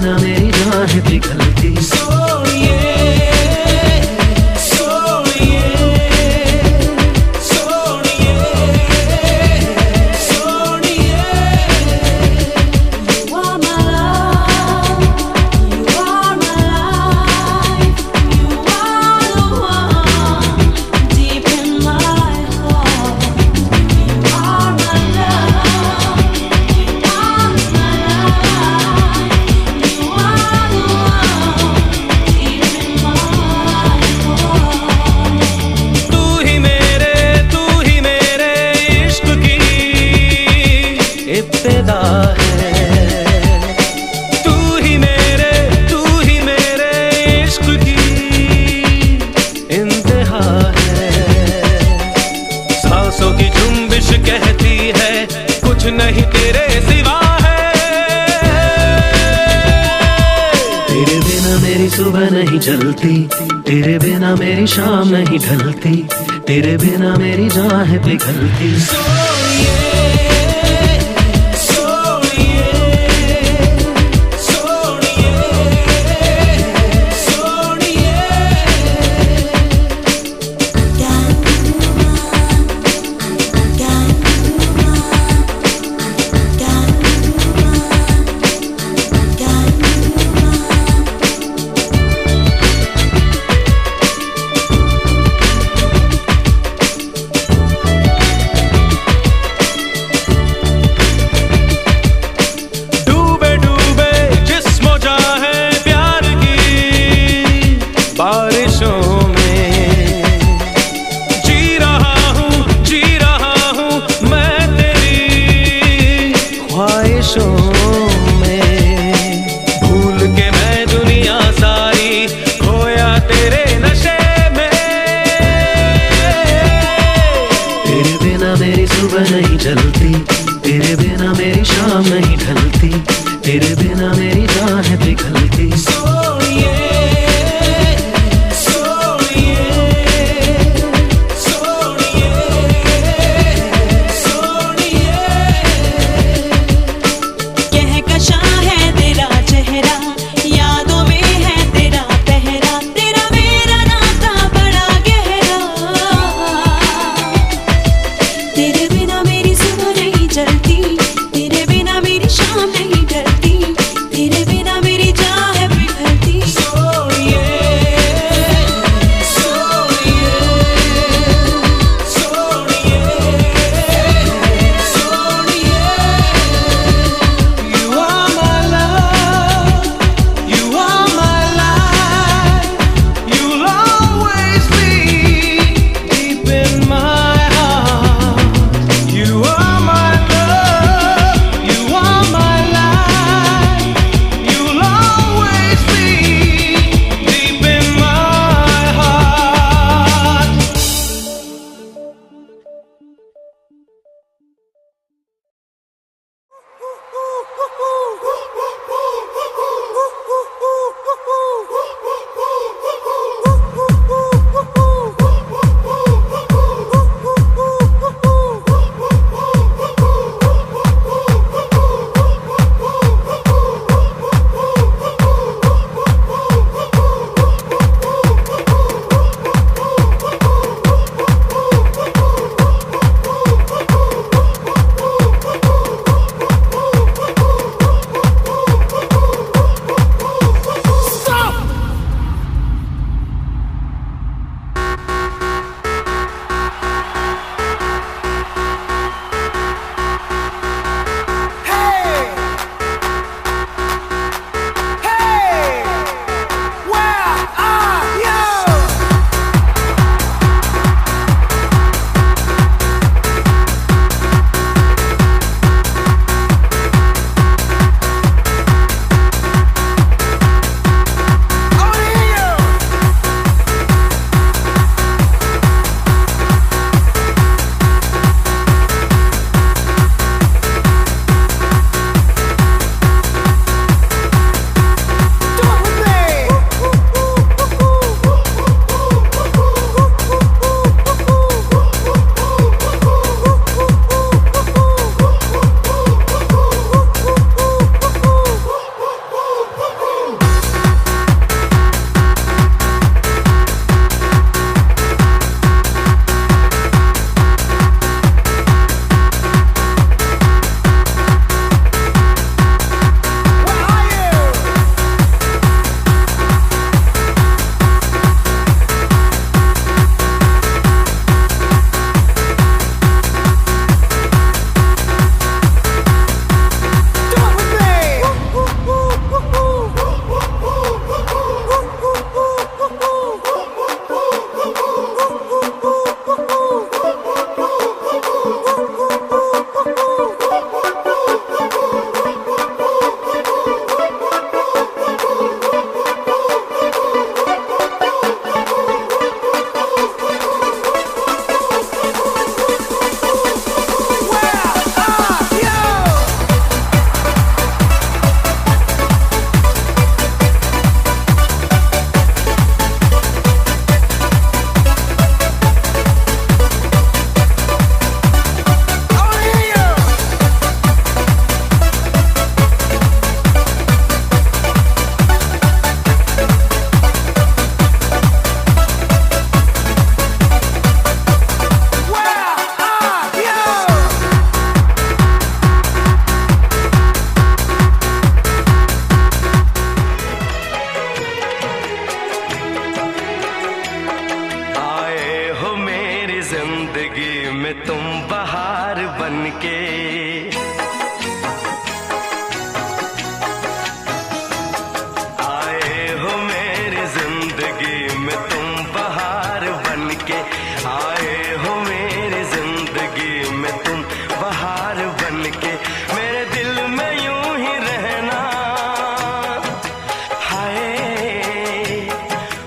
बिना मेरी जान है पिघलती। सोनिए सोनिए सोनिए सोनिए। You are my love, you are my life, you are the one deep in my heart. You are my love, you are my life, you are the one deep in my heart. तू ही मेरे इश्क की इब्तिदा है। तू ही मेरे इश्क की इंतहा है। सांसों की जुम्बिश कहती है कुछ नहीं तेरे सिवा है। तेरे बिना मेरी सुबह नहीं चलती, तेरे बिना मेरी शाम नहीं ढलती, तेरे बिना मेरी जान है पिघलती। सोनिए सोनिए सोनिए सोनिए। के। आए हो मेरी जिंदगी में तुम बहार बन के, आए हो मेरी जिंदगी में तुम बहार बन के। मेरे दिल में यूं ही रहना, हाय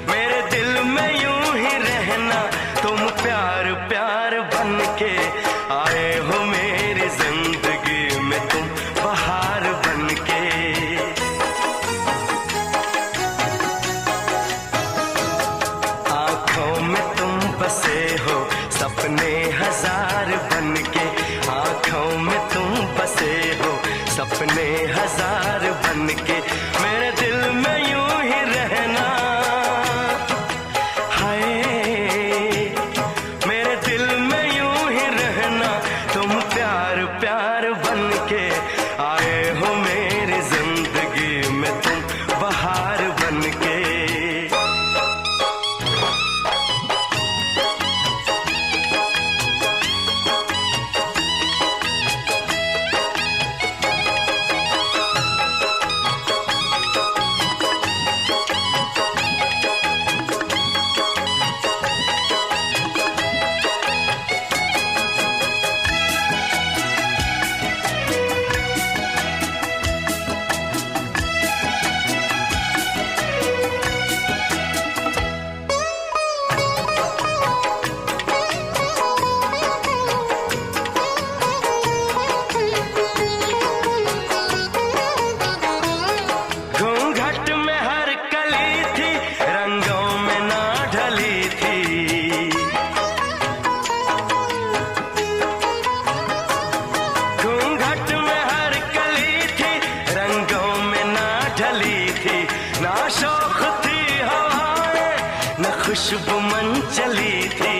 मेरे दिल में यूं ही रहना, तुम प्यार प्यार बन के। आए हो मेरी जिंदगी में तुम बहार बन के। आंखों में तुम बसे हो सपने हजार बन के, आंखों में तुम बसे हो सपने हजार बन के। मेरे दिल में यूं ही रहना, हाय मेरे दिल में यूं ही रहना, तुम प्यार प्यार बन के। आए हो मेरी जिंदगी में तुम बहार बन के। घूंघट में हर कली थी, रंगों में ना ढली थी। घूंघट में हर कली थी, रंगों में ना ढली थी। ना शौक थी हवाएं, न खुशबू मन चली थी।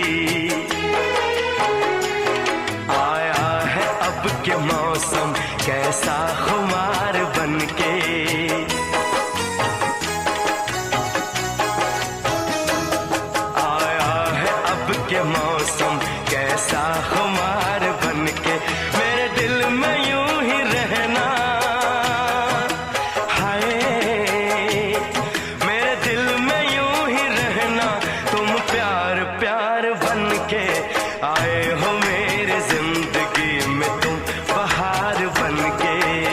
आया है अब के मौसम कैसा खुमार बन के। आया है अब के मौसम कैसा खुमार बन के। मेरे दिल में यूं ही रहना, हाय मेरे दिल में यूं ही रहना, तुम प्यार प्यार बन के। आए हो मेरी जिंदगी में तुम बहार बन के।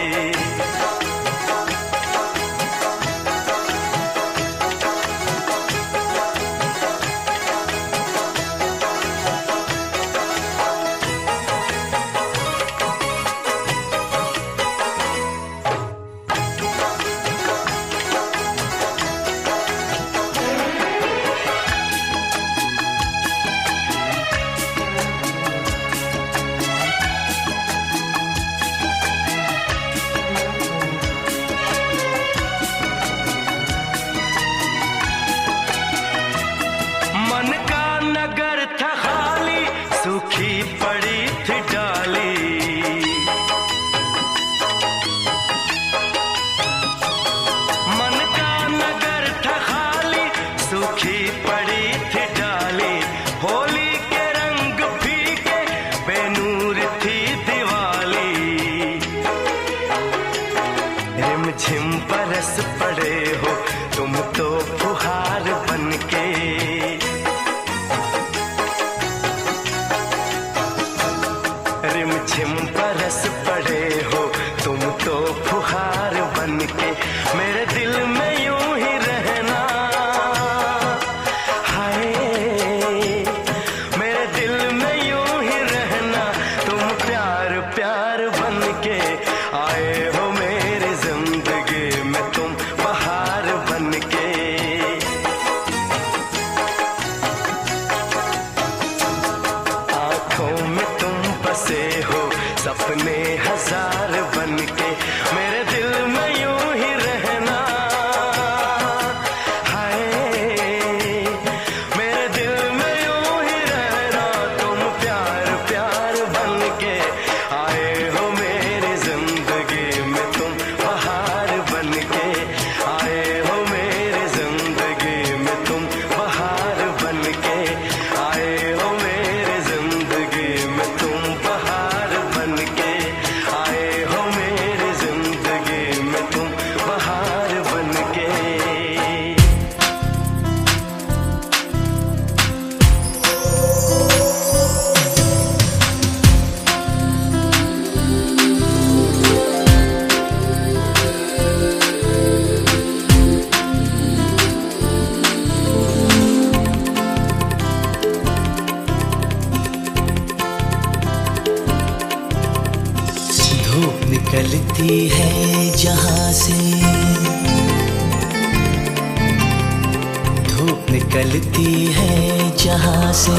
निकलती है जहाँ से,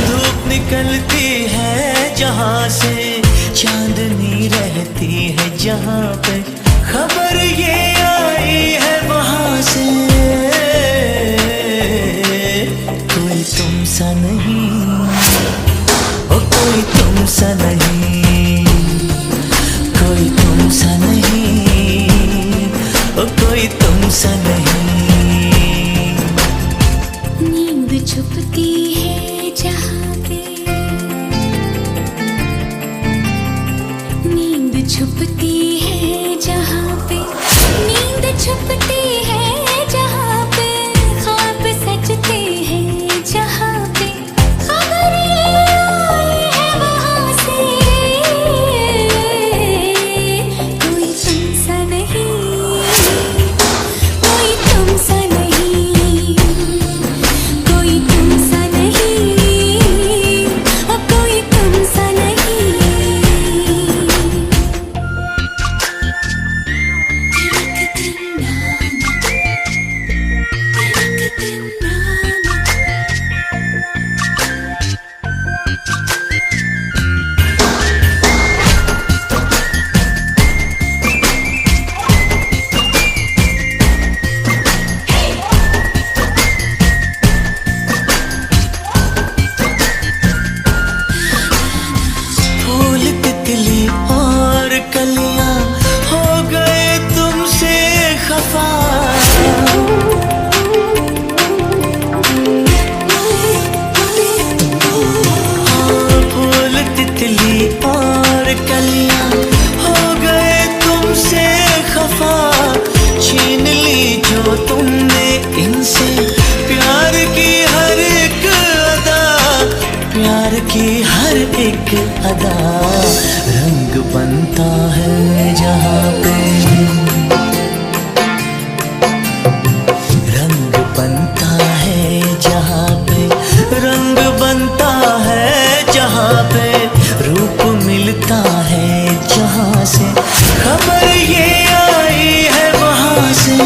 धूप निकलती है जहाँ से, चांदनी रहती है जहाँ पे, खबर ये आई है वहाँ से। कोई तुम सा नहीं, ओ कोई तुम सा नहीं, कोई तुम सा नहीं, ओ कोई तुम सा नहीं। नींद छुपती है जहाँ पे, नींद छुपती है जहाँ पे, नींद छुपती है जहाँ पे, ख्वाब सजते हैं जहाँ पे, खबर ये आई है वहाँ से। कोई तुम सा नहीं, कोई तुम सा नहीं, कोई तुम सा नहीं, ओ कोई तुम सा नहीं। फूल तितली और कलियां हो गए तुमसे खफा, फूल तितली और कलियां हो गए तुमसे खफा, छीन ली जो तुमने इनसे प्यार की हर एक अदा, प्यार की हर एक अदा। रंग बनता है जहाँ पे, रंग बनता है जहाँ पे, रंग बनता है जहाँ पे, रूप मिलता है जहाँ से, खबर ये आई है वहाँ से।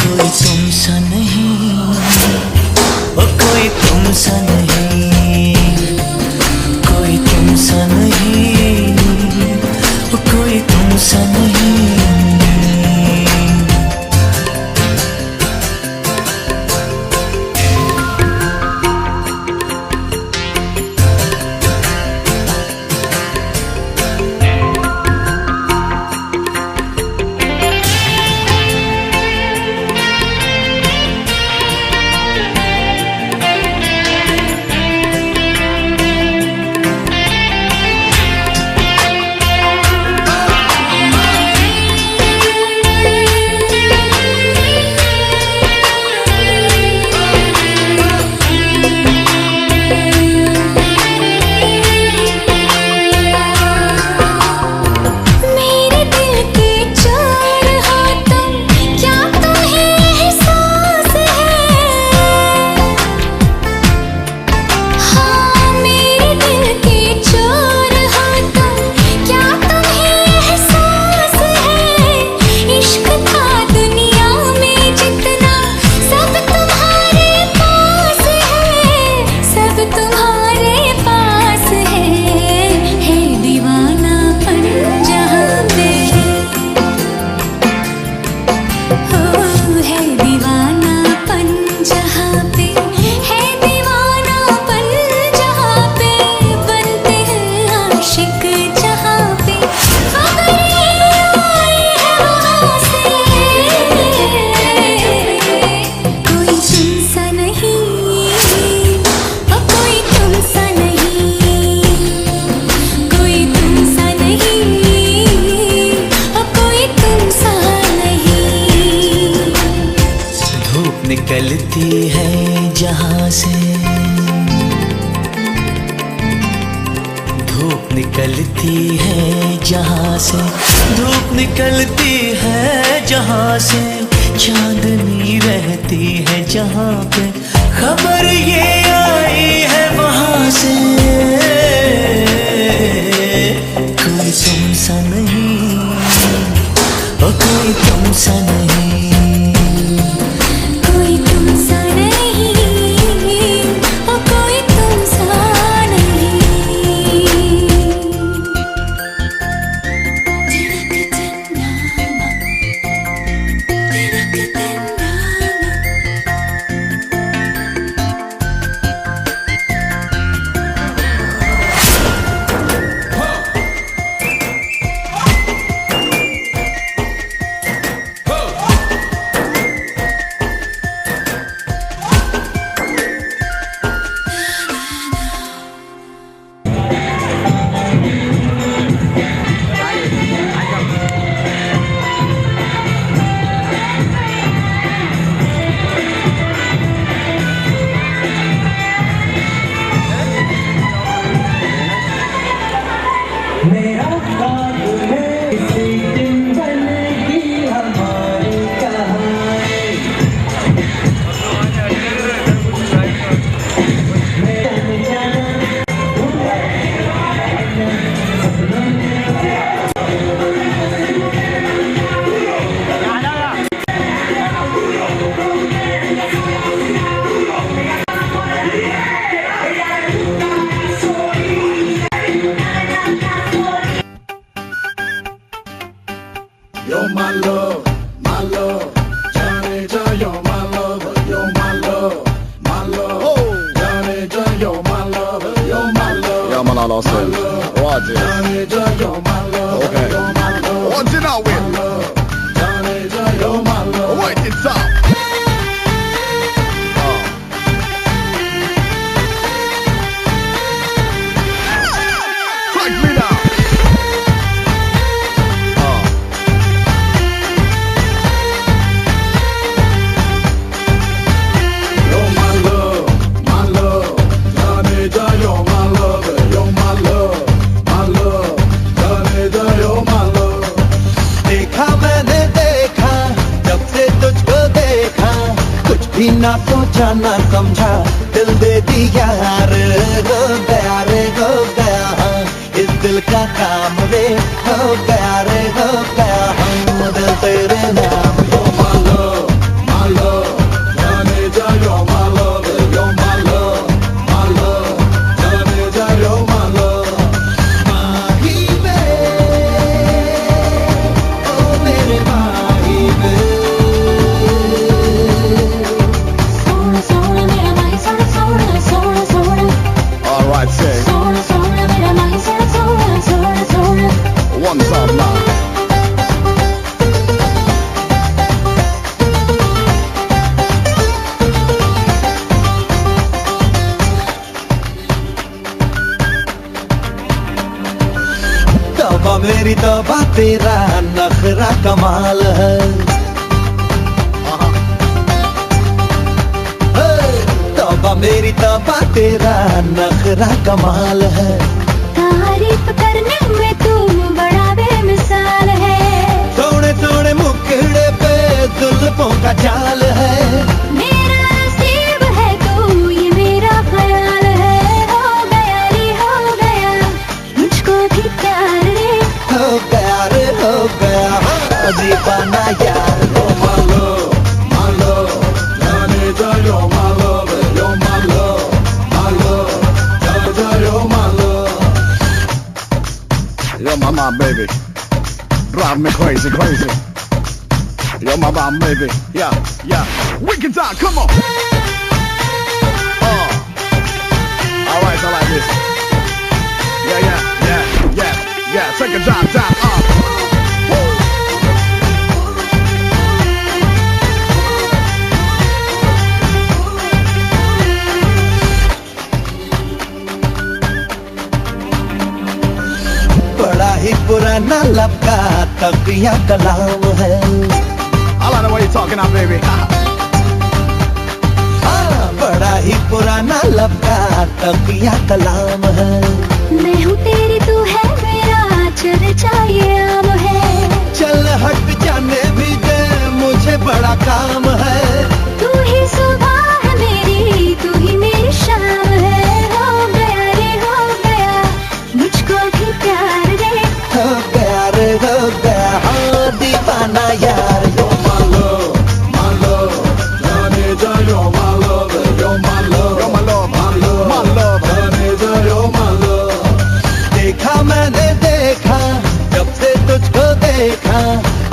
कोई तुम सा नहीं, ओ कोई तुम सा नहीं, कोई तुम सा नहीं, ओ कोई तुम सा नहीं। मेरे दिल के चोर हो तुम, क्या तुम्हें एहसास है? हाँ मेरे दिल के चोर हो तुम, क्या तुम्हें एहसास है? इश्क था दुनिया में जितना, सब तुम्हारे पास है, सब तुम्हारे पास है दीवानापन जहाँ पे, हो है दीवानापन जहाँ पे, है दीवानापन जहाँ पे, बनते हैं आशिक जहाँ पे, खबर ये आई है वहाँ से। कोई तुम सा नहीं, ओ कोई तुम सा नहीं, कोई तुम सा नहीं, ओ कोई तुम सा नहीं। धूप निकलती है जहाँ से, धूप निकलती है जहाँ से, धूप निकलती है जहाँ से, चांदनी रहती है जहाँ पे, खबर ये आई है वहाँ से। कोई तुम सा नहीं, ओ कोई तुम सा नहीं, my love, my love. Johnny, John, you're my lover, you're my love, my love. Johnny, John, you're my lover, you're my love. Ja, man har låtsas. Roger. Johnny, John, you're my lover, Okay. you're my love. What's it now with? Johnny, John, you're my love. Wait, it's up. Take me now. You're my love, my love. Johnny, John, you're my lover, you're my love, my love. Johnny, John, you're my love. देखा मैंने देखा जब से तुझको देखा कुछ भी ना सोचा ना समझा दिल दे दिया रे हो गया रे हो गया हाँ इस दिल का काम रे हो गया रे हो गया हम दिल तेरे नाम You're my love, my love. Johnny, John, you're my lover, you're my love, my love. Johnny, John, you're my love. माही वे ओ मेरे माही वे सोना सोना मेरा माही सोना सोना सोना सोना All right, say सोना सोना मेरा माही सोना सोना सोना सोना one time now. तौबा मेरी तौबा तेरा नखरा कमाल है तौबा मेरी तौबा तेरा नखरा कमाल है तारीफ करने में तू बड़ा बेमिसाल है थोड़े थोड़े मुखड़े पे जुल्फों का जाल है मेरा नसीब है तू ये मेरा ख्याल है हो गया रे हो गया मुझको भी प्यार रे हो गया रे हो गया दीवाना यार You're my love, my love. Johnny, John, you're my lover, you're my love, my love. Johnny, John, you're my love. You're my mom, baby. Drive me crazy, crazy. You're my mom, baby. Yeah, yeah. Wicked time, come on. All right, I like this. Yeah, yeah, yeah, yeah, yeah. Take a time. बड़ा ही पुराना लब का तकिया कलाम है I like the way you're talking now, baby. बड़ा ही पुराना लब का तकिया कलाम है मैं हूँ तेरी तू है मेरा चर्चा ये आम है चल हट जाने भी दे मुझे बड़ा काम है तू ही सुबह है मेरी तू ही मेरी शाम है हो गया रे हो गया मुझको भी प्यार रे हो गया रे हो गया हाँ दीवाना यार You're my love, my love. Johnny, John, you're my lover, you're my love, You're my love, my love, my love. Johnny, John, you're my love. देखा मैंने देखा जब से तुझको देखा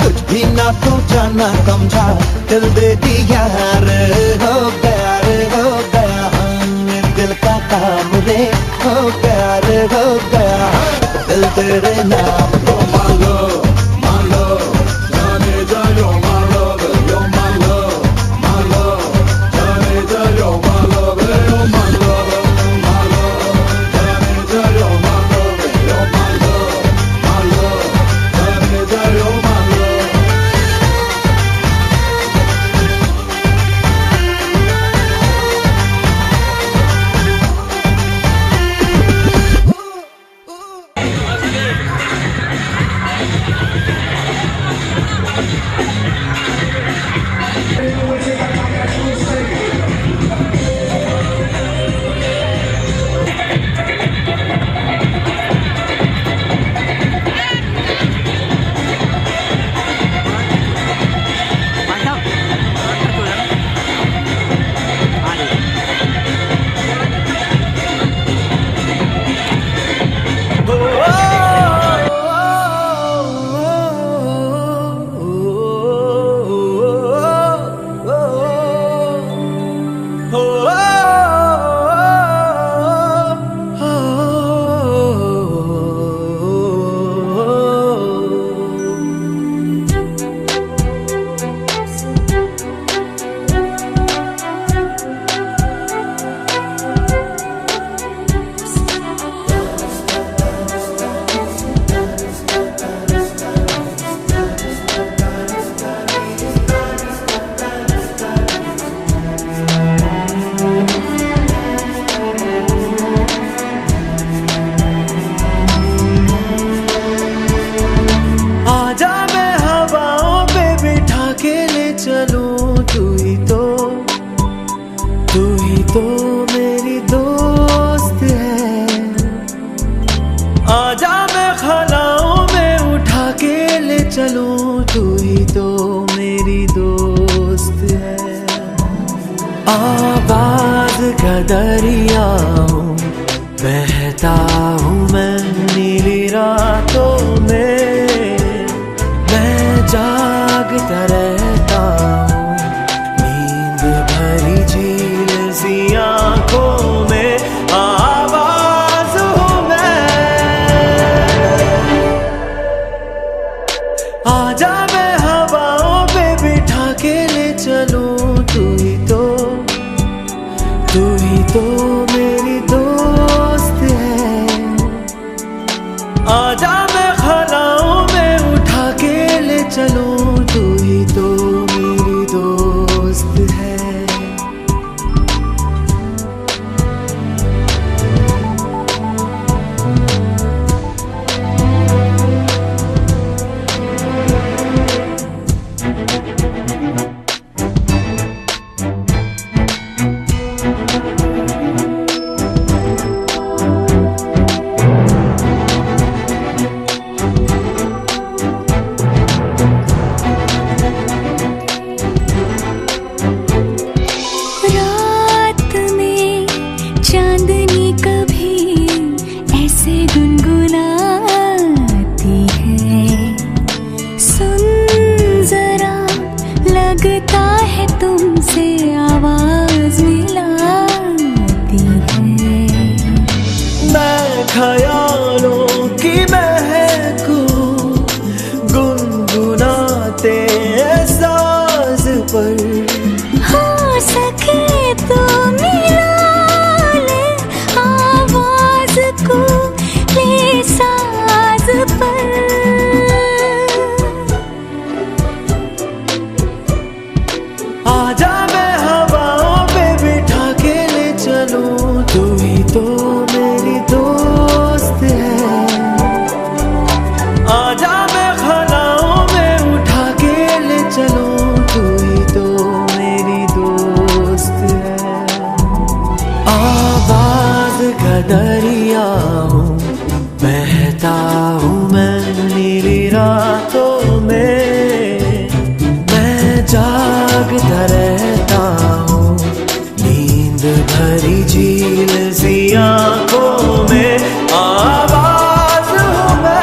कुछ भी ना सोचा ना समझा दिल दे दिया रे हो गया हाँ ये दिल का काम रे हो गया हाँ दिल तेरे नाम You're my love, my love. Johnny, John, you're my lover, you're my love, my love. Johnny, John, you're my lover, you're my lover, my love. Johnny, John, you're my lover, you're my love, my love. Johnny, John, you're my love. आवाज का दरिया हूँ, बहता हूँ मैं नीली रातों में। मैं जागता रहता हूँ नींद भरी झील सी आँखों में। आवाज हूँ मैं, आजा मैं हवाओं पे बिठा के ले चलूं। तू ही तो मेरी दोस्त है। आजा मैं ख्यालों में उठा के ले चलूं। तू ही तो मेरी दोस्त है। लगता है तुमसे आवाज मिलाती है। मैं ख्यालों की महकूं गुनगुनाते साज पर। हो सके तो मिला ले आवाज को ले साज पर। आजा मैं हवाओं पे बिठा के ले चलूं। तू ही तो मेरी दोस्त है। आजा मैं ख्यालों में उठा के ले चलूं। तू ही तो मेरी दोस्त है। आवाज का दरिया हूँ, बहता हूँ मैं नीली रातों में। मैं जागता रहता हूँ नींद भरी झील सी आँखों में। आवाज हूँ मैं।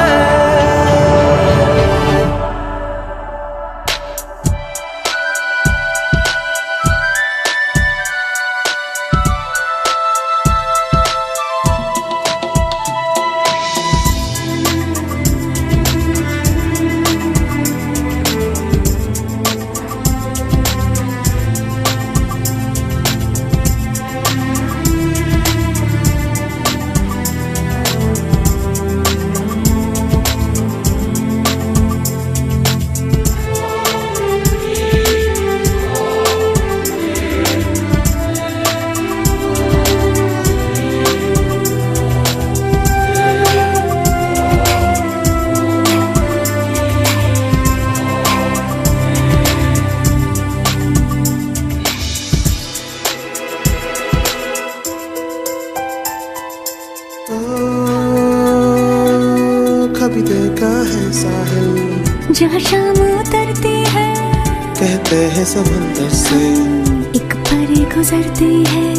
कभी देखा है साहिल जहाँ शाम उतरती है, कहते हैं समंदर से एक परी गुजरती है।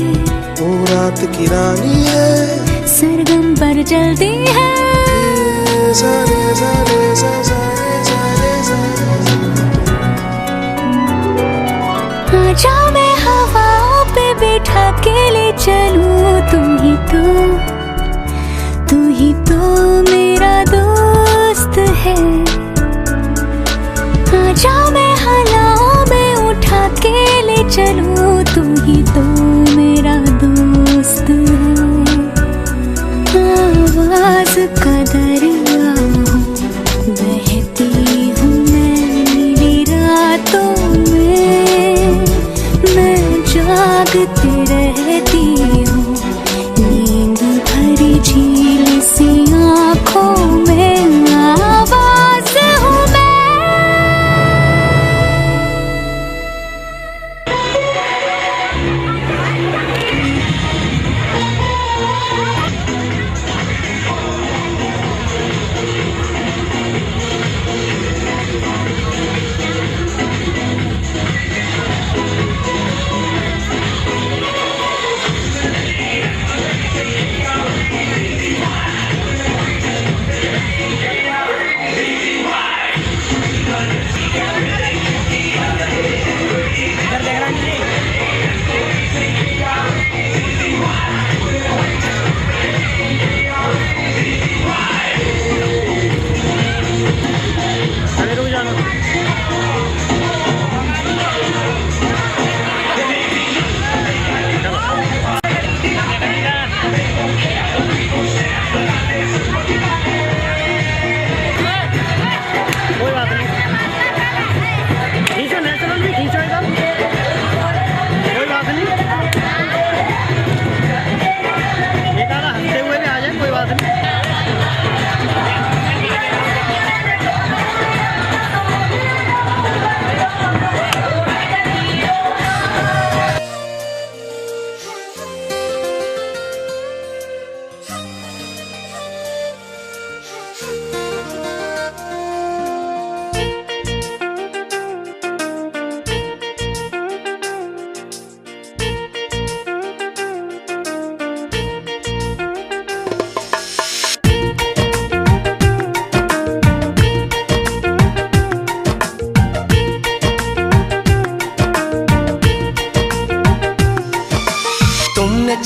वो रात की रानी है, सरगम पर जलती है। सारे सारे सारे सारे आजा मैं हवाओं पे बिठा के ले चलूं। तू ही तो मेरा दोस्त है। आजा मैं ख्यालों में उठा के ले चलूं। तू ही तो मेरा दोस्त है। आवाज का दरिया हूँ, बहती हूँ मैं नीली रातों में। मैं जागती रहती हूँ नींद भरी झील सी आँखों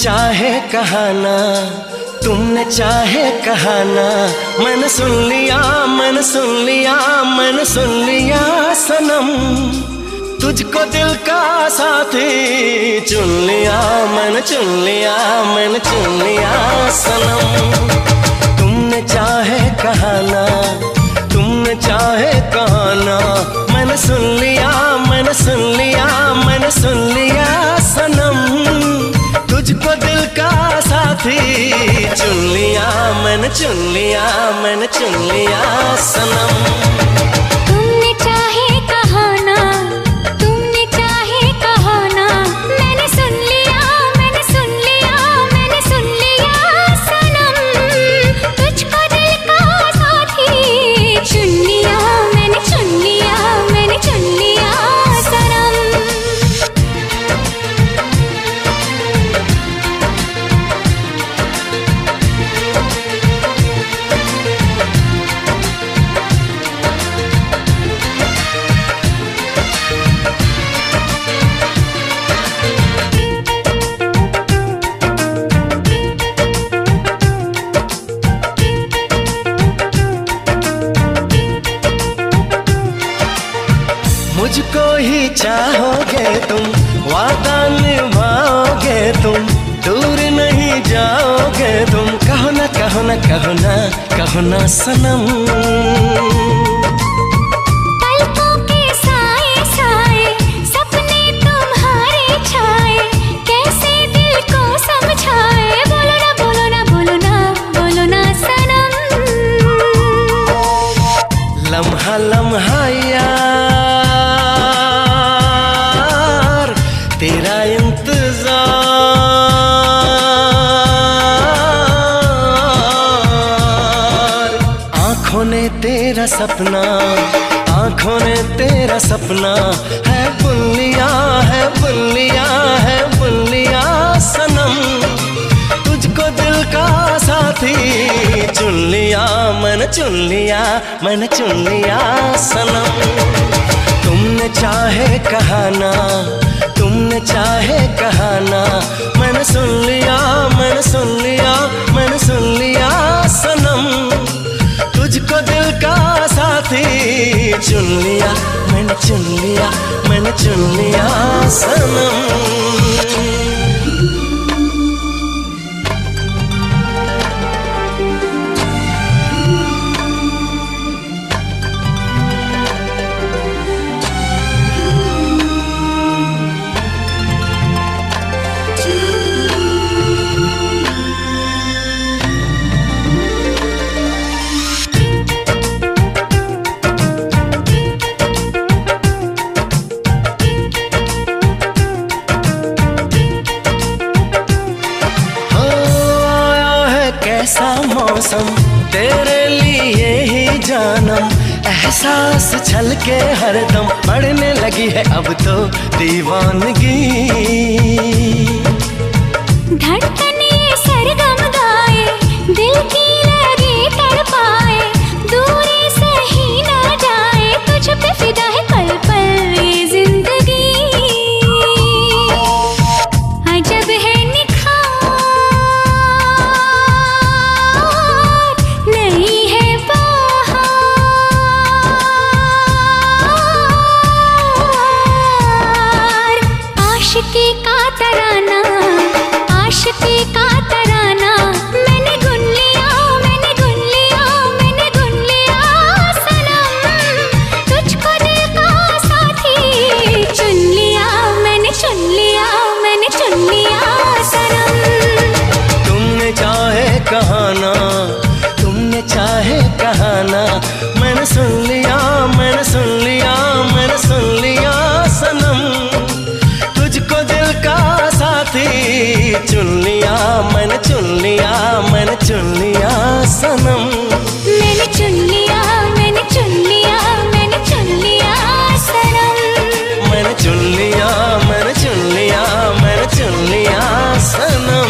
चाहे कहाना, तुमने चाहे कहाना, मैंने सुन लिया, मैंने सुन लिया, मैंने सुन लिया सनम। तुझको दिल का साथी चुन लिया, मैंने चुन लिया, मैंने चुन लिया सनम। तुमने चाहे कहाना, तुमने चाहे कहाना, मैंने सुन लिया, मैंने सुन लिया, मैंने सुन लिया सनम। तुझको दिल का साथी चुन लिया, मैंने चुन लिया, मैंने चुन लिया सनम। तुमने चाहे कहाना, तुमने चाहे कहाना, मैंने सुन लिया, मैंने सुन लिया, मैंने सुन लिया सनम। तुझको दिल का साथी चुन लिया, मैंने चुन लिया, मैंने चुन लिया सनम। मुझको ही चाहोगे तुम, वादा निभाओगे तुम, दूर नहीं जाओगे तुम, कहो ना कहो ना कहो ना कहो ना सनम। पलकों के साए साए सपने तुम्हारे छाए, कैसे दिल को समझाए, बोलो ना बोलो ना बोलो ना बोलो ना सनम। लम्हा लम्हा यार तेरा इंतजार, आंखों ने तेरा सपना, आंखों ने तेरा सपना है बुन लिया, है बुन लिया, है बुन लिया सनम। तुझको दिल का साथी चुन लिया, मैंने चुन लिया, मैंने चुन लिया सनम। तुमने चाहे कहाना, तुमने चाहे कहाना, मैंने सुन लिया, मैंने सुन लिया, मैंने सुन लिया सनम। तुझको दिल का साथी चुन लिया, मैंने चुन लिया, मैंने चुन लिया सनम। ऐसा मौसम तेरे लिए ही जानम, एहसास छलके हरदम, बढ़ने लगी है अब तो दीवानगी। धड़कन ये सरगम गाए, दिल की लगी तड़पाए, दूरी से ही ना जाए, तुझ पे फिदा है पल पल ये जिंदगी। अजब है निखार, नहीं है बहार, आशिकी का तराना, आशिकी का तराना, मैंने गुन लिया, मैंने गुन लिया, मैंने गुन लिया सनम। तुझको दिल का साथी चुन लिया, मैंने चुन लिया, मैंने चुन लिया सनम। तुमने चाहे कहाना, तुमने चाहे कहाना, मैंने सुन लिया, मैंने सुन लिया, मैंने सुन लिया सनम। तुझको दिल का साथी चुन लिया, मैंने चुन लिया, मैंने चुन लिया सनम। मैंने चुन लिया, मैंने चुन लिया, मैंने चुन लिया सनम। मैंने चुन लिया, मैंने चुन लिया, मैंने चुन लिया सनम।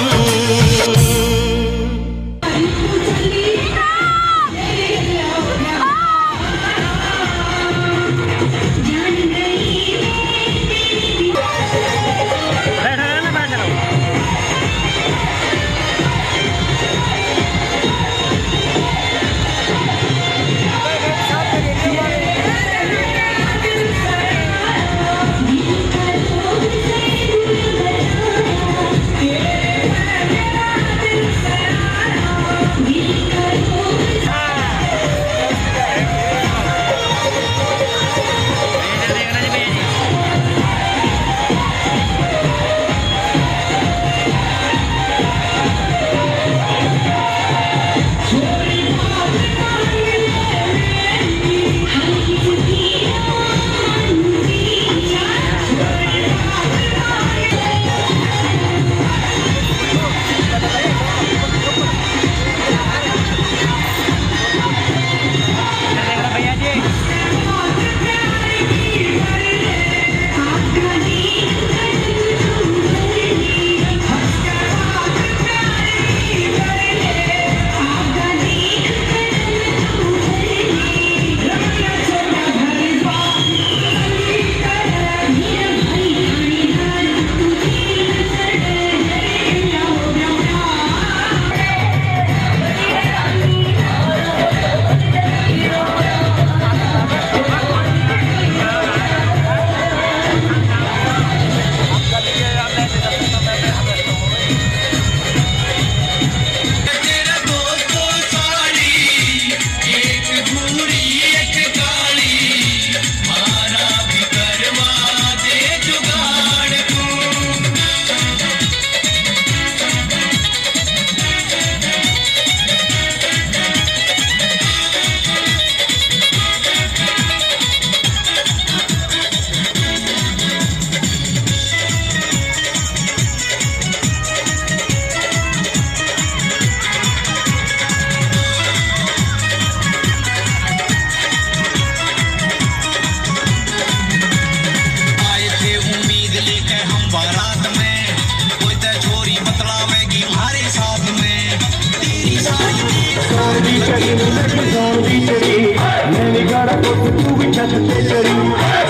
दोस्त तू भी छत ते चढ़ी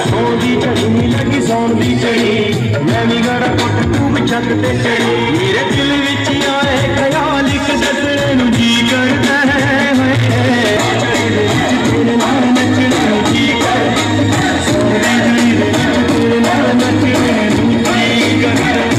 सौन दी झड़ी नी लगी सौन दी झड़ी मैं भी गड़ा पुट तू भी छत ते चढ़ी मेरे दिल विच आए ख्याल इक दसणे नू जी करदा है तेरे नाल नचणे नू जी करदा सौन दी झड़ी दे विच तेरे नाल नचणे नू जी करदा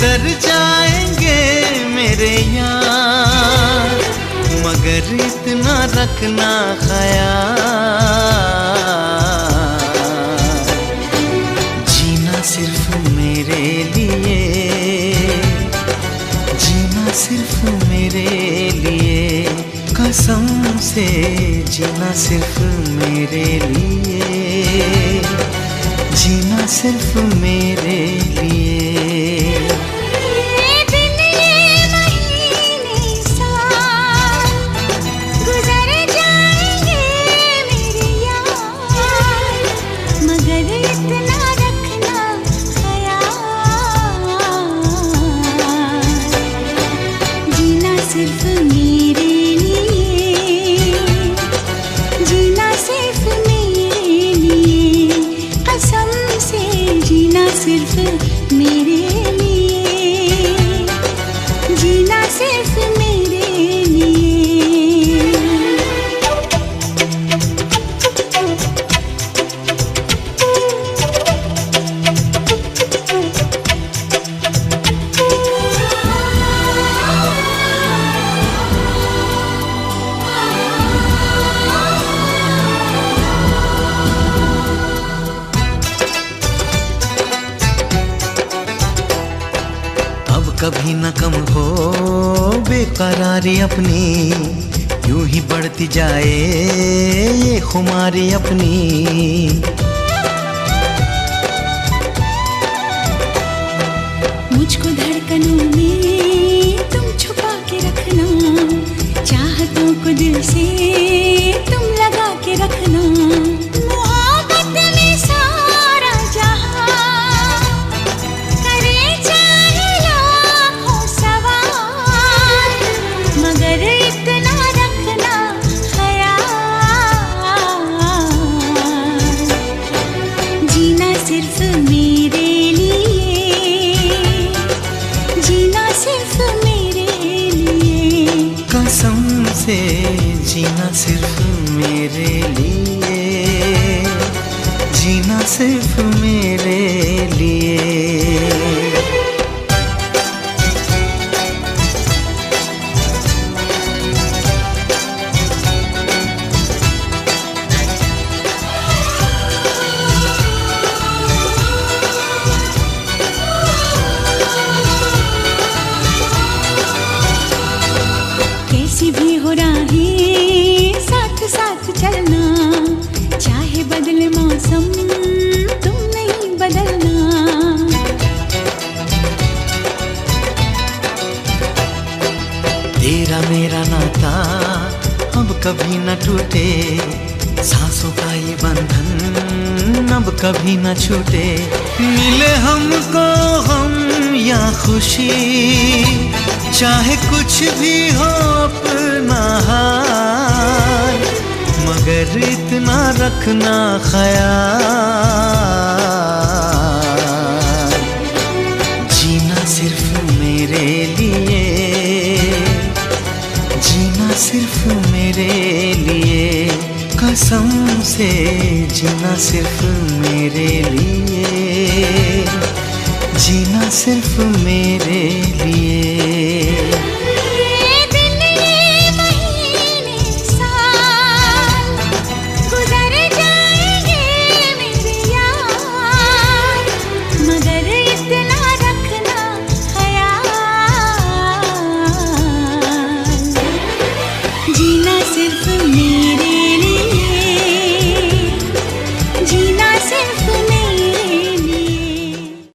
गुजर जाएंगे मेरे यार, मगर इतना रखना ख्याल, जीना सिर्फ मेरे लिए, जीना सिर्फ मेरे लिए, कसम से जीना सिर्फ मेरे लिए, जीना सिर्फ मेरे लिए। सिर्फ मेरे लिए, जीना सिर्फ मेरे लिए, कसम से जीना सिर्फ मेरे लिए, जीना सिर्फ मेरे लिए। कभी न कम हो बेकरारी अपनी, यूं ही बढ़ती जाए ये खुमारी अपनी। मुझको धड़कनों में तुम छुपा के रखना, चाहतों को दिल से तुम लगा के रखना। मोहब्बत में सारा जहां करे चाहे लाखों सवाल, मगर इतना रखना ख्याल, जीना सिर्फ मेरे लिए, जीना सिर्फ मेरे लिए, कसम से जीना सिर्फ मेरे लिए, जीना सिर्फ मेरे लिए। कैसी भी हो राहें साथ साथ चलना, चाहे बदले मौसम तुम नहीं बदलना। तेरा मेरा नाता अब कभी न टूटे, सांसों का ये बंधन अब कभी न छूटे। मिले हमको हम या खुशी, चाहे कुछ भी हो अपना हाल, मगर इतना रखना ख्याल, जीना सिर्फ मेरे लिए, जीना सिर्फ मेरे लिए, कसम से जीना सिर्फ मेरे लिए, जीना सिर्फ मेरे लिए।